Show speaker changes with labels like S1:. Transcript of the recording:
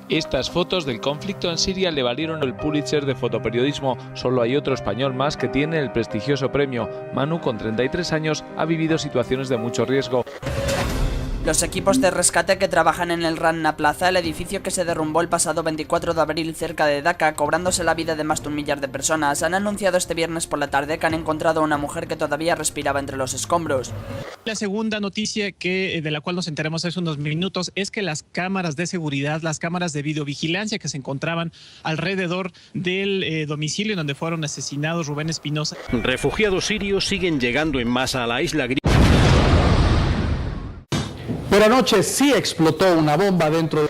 S1: Estas fotos del conflicto en Siria le valieron el Pulitzer de fotoperiodismo. Solo hay otro español más que tiene el prestigioso premio. Manu, con 33 años, ha vivido situaciones de mucho riesgo.
S2: Los equipos de rescate que trabajan en el Rana Plaza, el edificio que se derrumbó el pasado 24 de abril cerca de Daca, cobrándose la vida de más de 1 millar de personas, han anunciado este viernes por la tarde que han encontrado a una mujer que todavía respiraba entre los escombros.
S3: La segunda noticia de la cual nos enteramos hace unos minutos es que las cámaras de seguridad, las cámaras de videovigilancia que se encontraban alrededor del domicilio en donde fueron asesinados Rubén Espinosa.
S4: Refugiados sirios siguen llegando en masa a la isla griega.
S5: Pero anoche sí explotó una bomba dentro de...